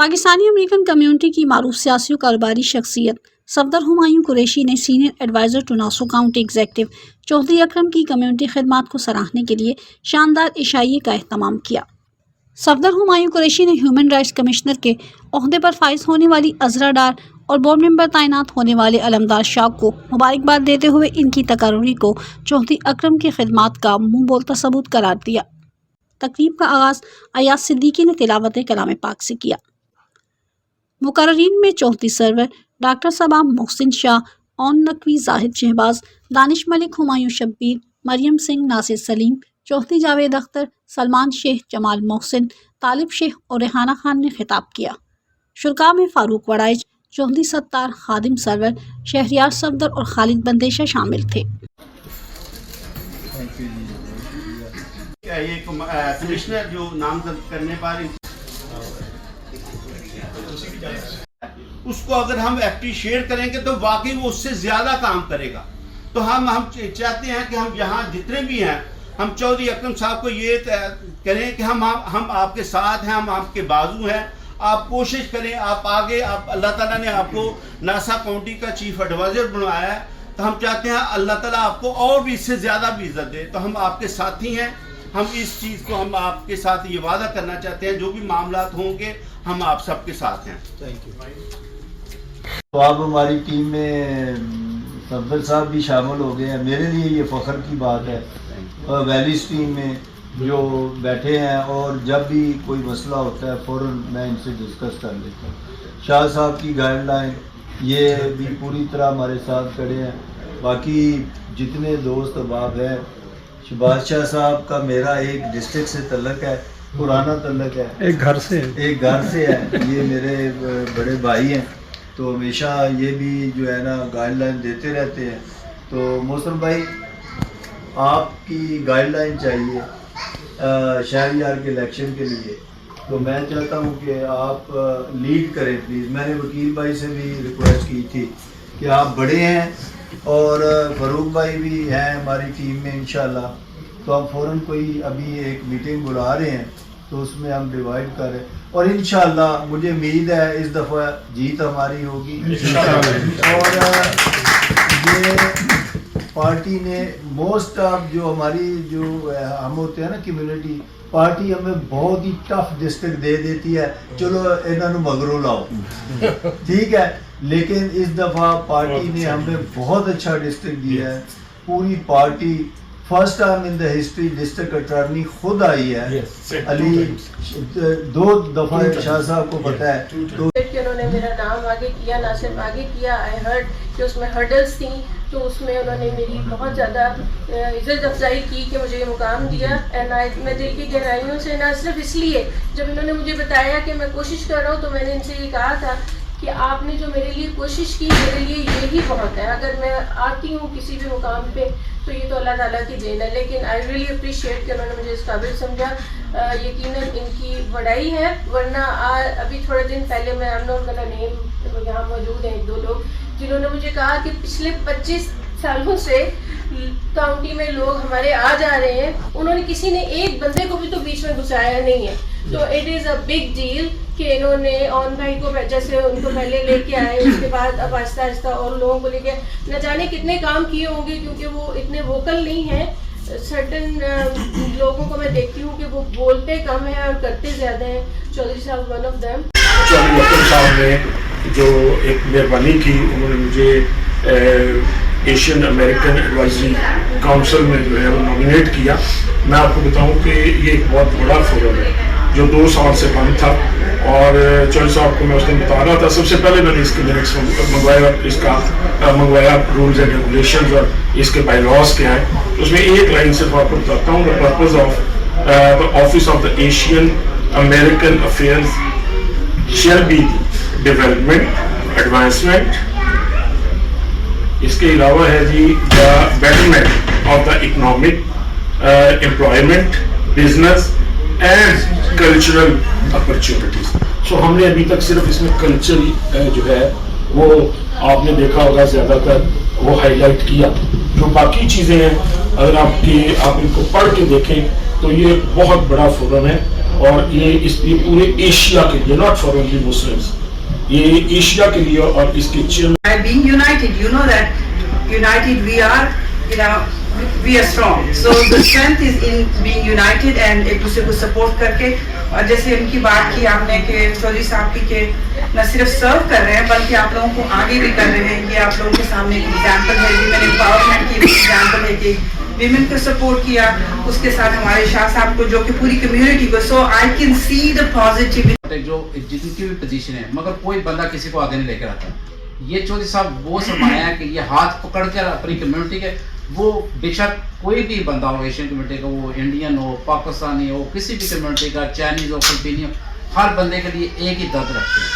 Pakistani American community کی معروف سیاسی و کاروباری شخصیت صفدر ہمایوں قریشی نے senior adviser to Nassau County executive Chaudhry Akram کی کمیونٹی خدمات کو سراہنے کے لیے شاندار عشائیے کا اہتمام کیا۔ صفدر ہمایوں قریشی نے ہیومن رائٹس کمشنر کے عہدے پر فائز ہونے والی عذرا ڈار اور بورڈ ممبر تعینات ہونے والے علمدار شاہ کو مبارکباد دیتے ہوئے ان کی تقرری کو چوہدری اکرم کی خدمات کا منہ بولتا ثبوت قرار دیا۔ تقریب کا آغاز ایاز صدیقی نے تلاوت کلام پاک سے کیا۔ مقررین میں چوہدری سرور ڈاکٹر صبا محسن شاہ، اون نقوی زاہد شہباز، دانش ملک ہمایوں شبیر، مریم سنگھ ناصر سلیم، چوہدری جاوید اختر، سلمان شیخ، جمال محسن، طالب شیخ اور ریحانہ خان نے خطاب کیا۔ شرکاء میں فاروق وڑائچ، چوہدری ستار، خادم سرور، شہریار صفدر اور خالد بندیشہ شامل تھے۔ یہ کمشنر جو نامزد کرنے پر اس کو اگر ہم اپریشیٹ کریں گے تو واقعی وہ اس سے زیادہ کام کرے گا۔ تو ہم چاہتے ہیں کہ ہم یہاں جتنے بھی ہیں ہم چوہدری اکرم صاحب کو یہ کریں کہ ہم آپ کے ساتھ ہیں، ہم آپ کے بازو ہیں۔ آپ کوشش کریں، آپ آگے، اللہ تعالیٰ نے آپ کو ناسا کاؤنٹی کا چیف ایڈوائزر بنوایا ہے، تو ہم چاہتے ہیں اللہ تعالیٰ آپ کو اور بھی اس سے زیادہ بھی عزت دے۔ تو ہم آپ کے ساتھی ہیں، ہم اس چیز کو ہم آپ کے ساتھ یہ وعدہ کرنا چاہتے ہیں جو بھی معاملات ہوں گے ہم آپ سب کے ساتھ ہیں۔ تو آپ ہماری ٹیم میں صفدر صاحب بھی شامل ہو گئے ہیں، میرے لیے یہ فخر کی بات ہے۔ اور ویلیز ٹیم میں جو بیٹھے ہیں اور جب بھی کوئی مسئلہ ہوتا ہے فوراً میں ان سے ڈسکس کر لیتا ہوں۔ شاہ صاحب کی گائیڈ لائن یہ بھی پوری طرح ہمارے ساتھ کھڑے ہیں۔ باقی جتنے دوست احباب ہیں، شہباز شاہ صاحب کا میرا ایک ڈسٹرکٹ سے تعلق ہے، پرانا تعلق ہے، ایک گھر سے ہے، یہ میرے بڑے بھائی ہیں، تو ہمیشہ یہ بھی جو ہے نا گائیڈ لائن دیتے رہتے ہیں۔ تو محسن بھائی آپ کی گائیڈ لائن چاہیے شہریار کے الیکشن کے لیے، تو میں چاہتا ہوں کہ آپ لیڈ کریں پلیز۔ میں نے وکیل بھائی سے بھی ریکویسٹ کی تھی کہ آپ بڑے ہیں اور فاروق بھائی بھی ہیں ہماری ٹیم میں انشاءاللہ، تو ہم فوراً کوئی ابھی ایک میٹنگ بلا رہے ہیں تو اس میں ہم ڈیوائڈ کریں، اور انشاءاللہ مجھے امید ہے اس دفعہ جیت ہماری ہوگی۔ اور یہ پارٹی نے موسٹ آف جو ہماری جو ہم ہوتے ہیں نا کمیونٹی، پارٹی ہمیں بہت ہی ٹف ڈسٹرکٹ دے دیتی ہے، چلو انہوں مگرو لاؤ، ٹھیک ہے، لیکن اس دفعہ پارٹی نے ہمیں بہت اچھا ڈسٹرکٹ دیا ہے۔ پوری party first time in the history district attorney خود آئی ہے، علی 2 دفعہ شاہ صاحب کو پتہ ہے، تو انہوں نے میرا نام آگے کیا، نہ صرف آگے کیا، آئی ہرڈ کہ اس میں ہرڈلز تھیں، تو اس میں انہوں نے میری بہت زیادہ عزت افزائی کی کہ مجھے یہ مقام دیا۔ میں دل کی گہرائیوں سے، نہ صرف اس لیے جب انہوں نے مجھے بتایا کہ میں کوشش کر رہا ہوں، تو میں نے ان سے یہ کہا تھا کہ آپ نے جو میرے لیے کوشش کی میرے لیے یہی بہت ہے۔ اگر میں آتی ہوں کسی بھی مقام پہ تو یہ تو اللہ تعالیٰ کی دین ہے، لیکن آئی ریئلی اپریشیٹ کہ انہوں نے مجھے اس قابل سمجھا۔ یقیناً ان کی بڑائی ہے، ورنہ ابھی تھوڑے دن پہلے میں نام یہاں موجود ہیں 1-2 لوگ جنہوں نے مجھے کہا کہ پچھلے 25 سالوں سے کاؤنٹی میں لوگ ہمارے آ جا رہے ہیں، انہوں نے کسی نے ایک بندے کو بھی تو بیچ میں گھسایا نہیں ہے۔ تو it is a big deal کہ انہوں نے اون بھائی کو جیسے ان کو پہلے لے کے آئے، اس کے بعد اب آہستہ آہستہ اور لوگوں کو لے کے نہ جانے کتنے کام کیے ہوں گے، کیونکہ وہ اتنے ووکل نہیں ہیں۔ سرٹن لوگوں کو میں دیکھتی ہوں کہ وہ بولتے کم ہیں اور کرتے زیادہ ہیں۔ چودھری صاحب ون آف دیم۔ چودھری اکرم صاحب نے جو ایک مہربانی کی، انہوں نے مجھے ایشین امریکن ایڈوائزری کاؤنسل میں جو ہے وہ نامینیٹ کیا۔ میں آپ کو بتاؤں کہ یہ ایک بہت بڑا فورم ہے جو 2 سال سے بند تھا، اور چودھری صاحب کو میں اس دن بتا رہا تھا، سب سے پہلے میں نے اس کے لرکس منگوایا رولز اینڈ ریگولیشنز اور اس کے بائی لاز کیا ہیں۔ اس میں ایک لائن صرف آپ کو بتاتا ہوں، the purpose of the office of the Asian American affairs shall be development, advancement, اس کے علاوہ ہے جی the betterment of the economic, employment, business and cultural opportunities. So ہم نے ابھی تک صرف اس میں کلچر جو ہے وہ آپ نے دیکھا ہوگا زیادہ تر وہ ہائی لائٹ کیا۔ جو باقی چیزیں ہیں اگر آپ ان کو پڑھ کے دیکھیں تو یہ بہت بڑا فورم ہے۔ اور یہ پورے ایشیا کے لیے, ناٹ فار اونلی مسلمس, یہ ایشیا کے لیے اور اس کے chairman. By being united, you know that united we are, we are strong. So the strength is in being united and ایک دوسرے کو سپورٹ کر کے. اور جیسے ان کی بات کی آپ نے کہ چودھری صاحب کی کہ نہ صرف سرو کر رہے ہیں بلکہ آپ لوگوں کو آگے بھی کر رہے ہیں. یہ آپ لوگوں کے سامنے ایک ایگزامپل ہے, ویمن امپاورمنٹ کی ایگزامپل ہے کہ ویمن کو سپورٹ کیا, اس کے ساتھ ہمارے شاہ صاحب کو جو کہ پوری کمیونٹی کو. سو I can see the positive جو جن کی بھی پوزیشن ہے, مگر کوئی بندہ کسی کو آگے نہیں لے کر آتا. یہ چودھری صاحب وہ سرمایہ ہے کہ یہ ہاتھ پکڑ کر اپنی کمیونٹی کے, وہ بے شک کوئی بھی بندہ ہو ایشین کمیونٹی کا, وہ انڈین ہو, پاکستانی ہو, کسی بھی کمیونٹی کا, چائنیز ہو, فلپینی ہو, ہر بندے کے لیے ایک ہی درد رکھتے ہیں.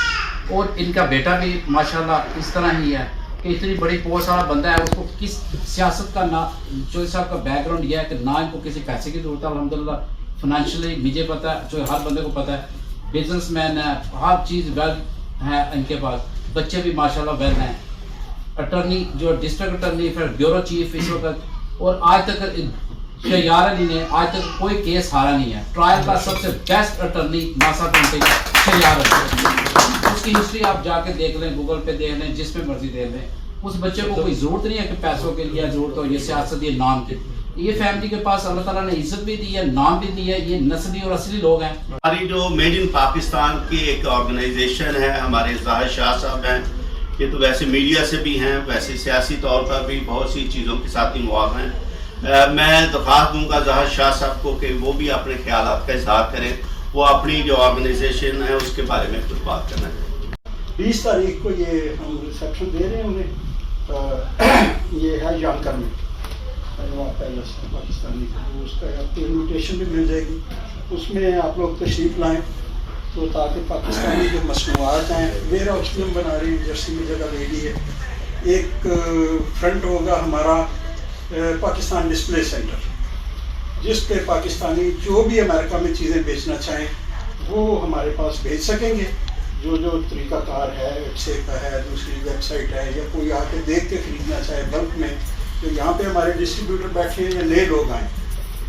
اور ان کا بیٹا بھی ماشاءاللہ اس طرح ہی ہے کہ اتنی بڑی پوسٹ والا بندہ ہے, اس کو کس سیاست کا نہ, چودھری صاحب کا بیک گراؤنڈ یہ ہے کہ نہ ان کو کسی پیسے کی ضرورت ہے. الحمدللہ فائنینشلی مجھے پتہ ہے, جو ہر بندے کو پتہ ہے, بزنس مین ہے, ہر چیز ویل ہے ان کے پاس, بچے بھی ماشاءاللہ ویل ہیں. اٹرنی جو ڈسٹرکٹ اٹرنی, پھر بیورو چیف اس وقت, اور آج تک شہریار علی نے آج تک کوئی کیس ہارا نہیں ہے. ٹرائل کا سب سے بیسٹ اٹرنی ناسا کونٹی کا شہریار علی. اس کی ہسٹری آپ جا کے دیکھ لیں, گوگل پہ دیکھ لیں, جس پہ مرضی دیکھ لیں. اس بچے کو کوئی ضرورت نہیں ہے کہ پیسوں کے لیے ضرورت ہو, یہ سیاست, یہ نام کی. یہ فیملی کے پاس اللہ تعالیٰ نے عزت بھی دی ہے, نام بھی دی ہے. یہ نسلی اور اصلی لوگ ہیں. ہماری جو میڈ ان پاکستان کی ایک آرگنائزیشن ہے, ہمارے ظاہر شاہ صاحب ہیں, یہ تو ویسے میڈیا سے بھی ہیں, ویسے سیاسی طور پر بھی بہت سی چیزوں کے ساتھ انوالو ہیں. میں درخواست دوں گا ظاہر شاہ صاحب کو کہ وہ بھی اپنے خیالات کا اظہار کریں. وہ اپنی جو آرگنائزیشن ہے اس کے بارے میں کچھ بات کرنا چاہتے ہیں. 20 تاریخ کو یہ ہم ریسیپشن دے رہے ہیں انہیں. یہ ہے یانکر میں پیلس پاکستانی, اس کا آپ کو انویٹیشن بھی مل جائے گی. اس میں آپ لوگ تشریف لائیں تو تاکہ پاکستانی جو مصنوعات ہیں, ویئر ہاؤس بھی ہم بنا رہے ہیں, جرسی میں جگہ لے لی ہے. ایک فرنٹ ہوگا ہمارا پاکستان ڈسپلے سینٹر, جس پہ پاکستانی جو بھی امریکہ میں چیزیں بیچنا چاہیں وہ ہمارے پاس بھیج سکیں گے. جو طریقہ کار ہے, ویب سائٹ کا ہے, دوسری ویب سائٹ ہے, یا کوئی آ کے دیکھ کے خریدنا چاہے بلک میں, تو یہاں پہ ہمارے ڈسٹریبیوٹر بیٹھے ہیں یا نئے لوگ آئیں,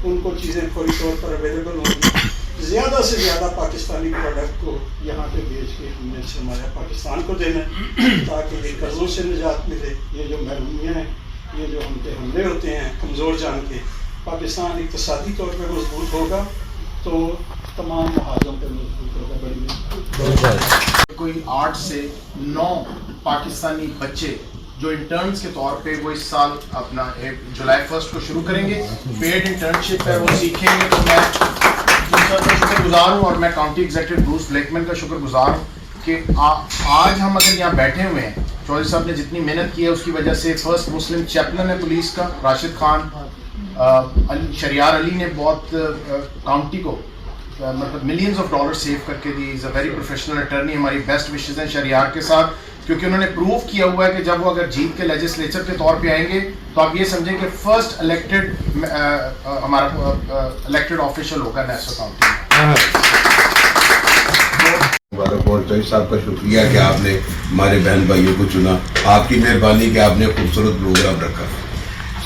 ان کو چیزیں فوری طور پر اویلیبل ہوں گی. زیادہ سے زیادہ پاکستانی پروڈکٹ کو یہاں پہ بیچ کے ہم نے سرمایہ پاکستان کو دینا ہے تاکہ یہ قرضوں سے نجات ملے. یہ جو محرومیاں ہیں, یہ جو ہم پہ حملے ہوتے ہیں کمزور جان کے, پاکستان اقتصادی طور پہ مضبوط ہوگا تو تمام محاذوں پہ مضبوط ہوگا, بڑی مضبوط. کوئی 8 سے 9 پاکستانی بچے جو انٹرنز کے طور پہ وہ اس سال اپنا جولائی 1 کو شروع کریں گے. پیڈ انٹرنشپ ہے, وہ سیکھیں گے. تو میں سر کا شکر گزار ہوں, اور میں کاؤنٹی ایگزیکٹو بروس بلیکمن کا شکر گزار ہوں کہ آج ہم اگر یہاں بیٹھے ہوئے ہیں, چودھری صاحب نے جتنی محنت کی ہے اس کی وجہ سے. فرسٹ مسلم چیپلن ہے پولیس کا راشد خان, شہریار علی نے بہت کاؤنٹی کو مطلب ملینز آف ڈالر سیو کر کے دی. از اے ویری پروفیشنل اٹرنی. ہماری بیسٹ وشز ہیں شہریار کے ساتھ, کیونکہ انہوں نے پروو کیا ہوا ہے کہ جب وہ اگر جیت کے لیجسلیچر کے طور پہ آئیں گے تو آپ یہ سمجھیں کہ فرسٹ الیکٹڈ ہمارا الیکٹڈ آفیشل ہوگا نیسو کاؤنٹی میں. چودھری صاحب کا شکریہ کہ آپ نے ہمارے بہن بھائیوں کو چنا. آپ کی مہربانی کہ آپ نے خوبصورت پروگرام رکھا.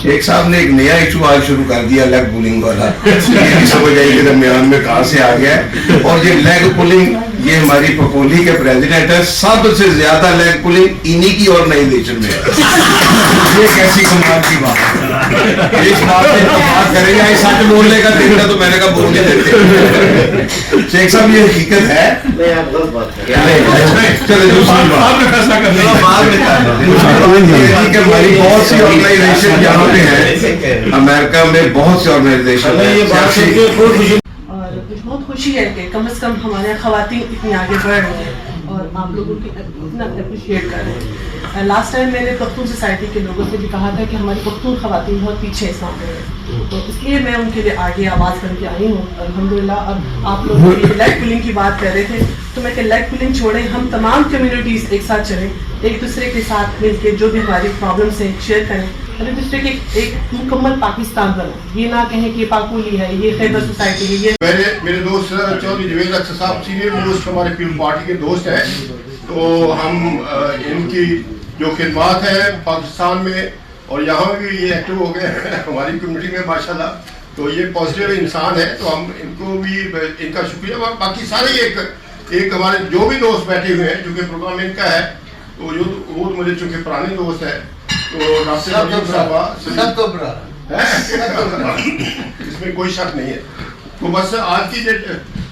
شیخ صاحب نے ایک نیا ایشو آج شروع کر دیا, لیگ پولنگ والا. یہ بھی سمجھ آئی کہ درمیان میں کہاں سے آ گیا ہے. اور یہ لیگ پولنگ, یہ ہماری پپولی کے پریزیڈنٹ ہے, سب سے زیادہ لیگ پولنگ انہی کی آرگنائزیشن میں ہے. یہ کیسی کمال کی بات ہے. اس بات پہ بات کریں گے, سچ بولنے کا دیکھنا تو میں نے کہا بول نہیں دیتے. شیخ صاحب یہ حقیقت ہے. چلے دوسری بات ہماری بہت سی آرگنائزیشن یہاں پہ ہیں, امریکہ میں بہت سی آرگنائزیشن ہیں. اور بہت خوشی ہے کہ کم از کم ہمارے خواتین اتنی آگے بڑھ رہی ہیں اور آپ لوگوں کی اتنا اپریشیٹ کر رہے ہیں. لاسٹ ٹائم میں نے پختون سوسائٹی کے لوگوں سے بھی کہا تھا کہ ہماری پختون خواتین بہت پیچھے اسلام میں ہیں, تو اس لیے میں ان کے لیے آگے آواز کر کے آئی ہوں الحمدللہ. اور آپ لوگ لیگ پولنگ کی بات کر رہے تھے تو میں کہ لیگ پولنگ چھوڑیں, ہم تمام کمیونٹیز ایک ساتھ چلیں, ایک دوسرے کے ساتھ مل کے جو بھی ہماری پرابلمس ہیں شیئر کریں, اور ایک دوسرے کے ایک مکمل پاکستان بنائیں. یہ نہ کہیں کہ پاکولی ہے, یہ خیبر سوسائٹی ہے. یہ میرے دوست چودھری جوید اختر صاحب سینئر موسٹ ہمارے پیپل پارٹی کے دوست ہیں, تو ہم ان کی جو خدمات ہیں پاکستان میں اور یہاں بھی یہ ایکٹیو ہو گئے ہیں ہماری کمیونٹی میں ماشاءاللہ. تو یہ پازیٹیو انسان ہے, تو ہم ان کو بھی ان کا شکریہ. باقی سارے ایک ہمارے جو بھی دوست بیٹھے ہوئے ہیں, چونکہ پروگرام ان کا ہے, تو جو وہ مجھے چونکہ پرانے دوست ہیں, تو ناصر صاحب اس میں کوئی شک نہیں ہے. تو بس آج کی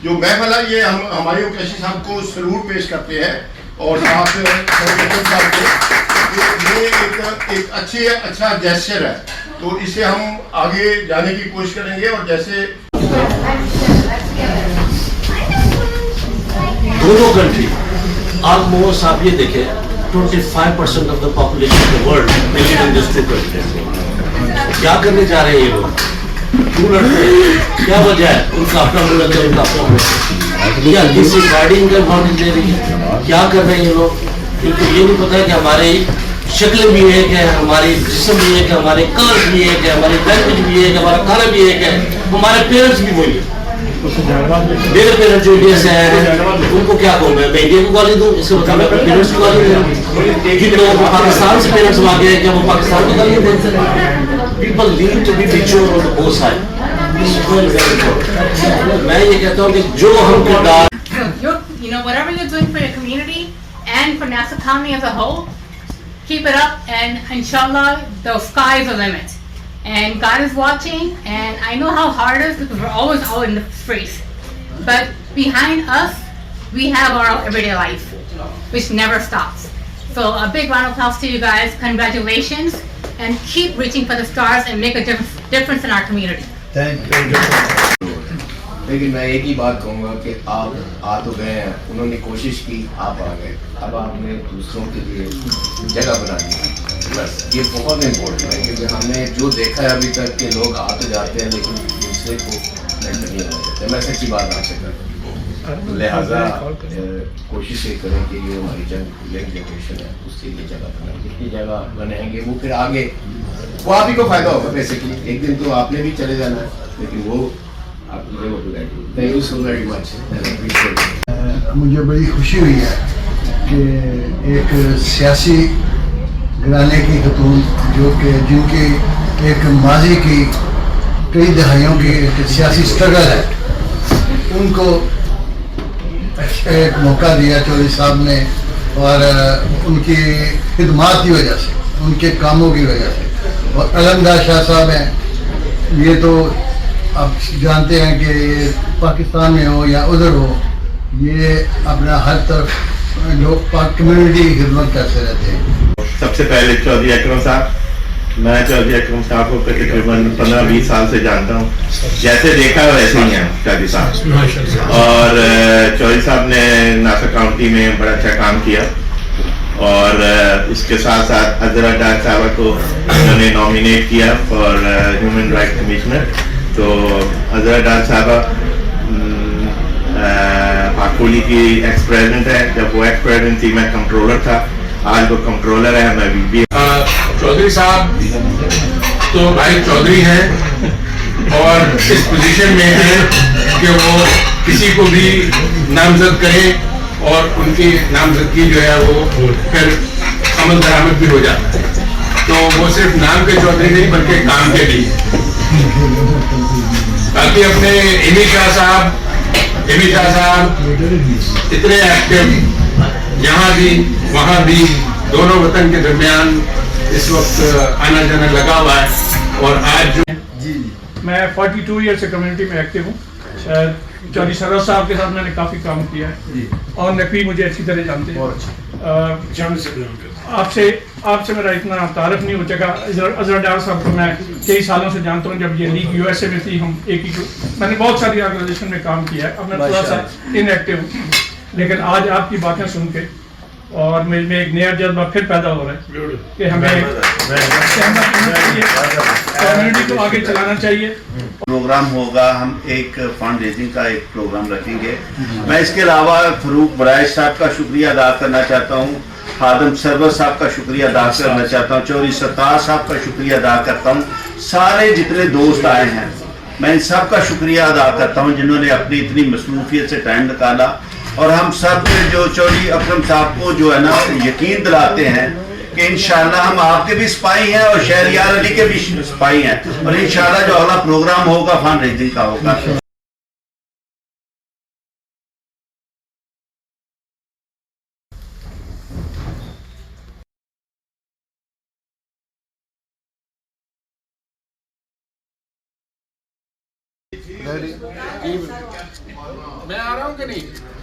جو محفل ہے یہ ہم ہمایوں قریشی صاحب کو سلوٹ پیش کرتے ہیں, اور ساتھ صاحب کو یہ ایک اچھا جیسچر ہے, تو اسے ہم آگے جانے کی کوشش کریں گے. اور جیسے دونوں کنٹری آلموسٹ آپ یہ دیکھیں 25% of the population of the world live in this two countries. کیا کرنے جا رہے ہیں یہ لوگ, کیوں لڑتے ہیں, کیا وجہ ہے, ان کا اپنا ملک ہے, ان کا اپنا ملک, کیا کسی گائیڈنگ کا امپورٹنس دے رہی ہے, کیا کر رہے ہیں یہ لوگ, کیونکہ یہ نہیں پتا ہے کہ ہماری شکل بھی ایک ہے, ہماری جسم بھی ایک ہے, ہمارے کلر بھی ایک ہے, ہماری لینگویج بھی ایک ہے, ہمارا کھانا بھی ایک ہے, ہمارے پیرنٹس بھی وہی ہے. میرے پیرنٹس جو انڈیا سے آئے ہیں ان کو کیا کہوں, میں انڈیا کو گالی دوں, اس کے مطابق اپنے پیرنٹس کو گالی دوں. جن لوگوں کو پاکستان سے پیرنٹس مانگے ہیں کیا وہ پاکستان کو گالی دیتے ہیں. People need to be mature on the both side. میں یہ کہتا ہوں کہ جو ہم کو ڈال you know, whatever you're doing for your community and for Nassau County as a whole, keep it up, and inshallah the sky is the limit, and God is watching. And I know how hard it is because we're always out in the streets, but behind us we have our everyday life which never stops. So a big round of applause to you guys, congratulations, and keep reaching for the stars and make a difference in our community. Thank you. لیکن میں ایک ہی بات کہوں گا کہ آپ آ تو گئے ہیں, انہوں نے کوشش کی, آپ آ گئے, اب آپ نے دوسروں کے لیے جگہ بنا دی. بس یہ بہت امپورٹنٹ ہے, کیونکہ ہم نے جو دیکھا ہے ابھی تک کہ لوگ آ تو جاتے ہیں لیکن دوسرے کو مینٹر نہیں آنا چاہتے. میں سچی بات آپ سے کرتا ہوں, لہٰذا کوشش یہ کریں کہ یہ ہماری ینگ جنریشن ہے اس کے لیے جگہ بنائیں. جتنی جگہ بنائیں گے وہ پھر آگے وہ آپ ہی کو فائدہ ہوگا. بیسکلی ایک دن تو آپ نے بھی چلے جانا ہے, لیکن وہ thank you so very much. مجھے بڑی خوشی ہوئی ہے کہ ایک سیاسی گھرانے کی خاتون جو کہ جن کی ایک ماضی کی کئی دہائیوں کی ایک سیاسی اسٹرگل ہے, ان کو ایک موقع دیا چودھری صاحب نے, اور ان کی خدمات کی وجہ سے, ان کے کاموں کی وجہ سے. اور علمدار شاہ صاحب ہیں, یہ تو آپ جانتے ہیں کہ پاکستان میں ہو یا ادھر ہو, یہ اپنا ہر طرف لوگ کمیونٹی کی خدمت کرتے رہتے ہیں. سب سے پہلے چودھری اکرم صاحب, میں چودھری اکرم صاحب کو تقریباً 15-20 سال سے جانتا ہوں. جیسے دیکھا ویسے ہی ہیں چودھری صاحب, اور چودھری صاحب نے ناسا کاؤنٹی میں بڑا اچھا کام کیا, اور اس کے ساتھ ساتھ عذرا ڈار صاحبہ کو انہوں نے نامینیٹ کیا فار ہیومن رائٹ کمشنر. تو عذرا ڈار صاحبہ پاکولی کی ایکس پریزیڈنٹ ہے, جب وہ ایکس پریزیڈنٹ تھی میں کنٹرولر تھا, آج وہ کنٹرولر ہے, میں بھی. چودھری صاحب تو بھائی چودھری ہیں, اور اس پوزیشن میں ہیں کہ وہ کسی کو بھی نامزد کریں, اور ان کی نامزدگی جو ہے وہ پھر عمل درآمد بھی ہو جاتا ہے. تو وہ صرف نام کے چودھری نہیں بلکہ کام کے بھی. باقی اپنے ایمی شاہ صاحب اتنے ایکٹیو, یہاں بھی وہاں بھی, دونوں وطن کے درمیان اس وقت آنا جانا لگا ہوا ہے. اور آج جو میں 42 ایئر سے کمیونٹی میں ایکٹیو ہوں. چودھری سرور صاحب کے ساتھ میں نے کافی کام کیا ہے, اور نقوی مجھے اچھی طرح جانتے ہیں. آپ سے میرا اتنا تعارف نہیں ہو چکا. عذرا ڈار صاحب کو میں کئی سالوں سے جانتا ہوں, جب یہ لیگ یو ایس اے میں تھی, ہم ایک ہی, میں نے بہت ساری آرگنائزیشن میں کام کیا ہے. اب میں تھوڑا سا ان ایکٹیو ہوں, لیکن آج آپ کی باتیں سن کے اور مجھ میں ایک نیا جذبہ پھر پیدا ہو رہا ہے کہ ہمیں کمیونٹی کو آگے چلانا چاہیے. پروگرام ہوگا, ہم ایک فنڈ ریزنگ کا ایک پروگرام رکھیں گے. میں اس کے علاوہ فروق برائش صاحب کا شکریہ ادا کرنا چاہتا ہوں, خادم سرور صاحب کا شکریہ ادا کرنا چاہتا ہوں, چودھری ستار صاحب کا شکریہ ادا کرتا ہوں. سارے جتنے دوست آئے ہیں میں ان سب کا شکریہ ادا کرتا ہوں جنہوں نے اپنی اتنی مصروفیت سے ٹائم نکالا, اور ہم سب جو چودھری اکرم صاحب کو جو ہے نا یقین دلاتے ہیں کہ انشاءاللہ ہم آپ کے بھی سپاہی ہیں اور شہریار علی کے بھی سپاہی ہیں, اور انشاءاللہ جو اگلا پروگرام ہوگا فنڈ ریزنگ کا ہوگا. میں آ رہا ہوں کہ نہیں؟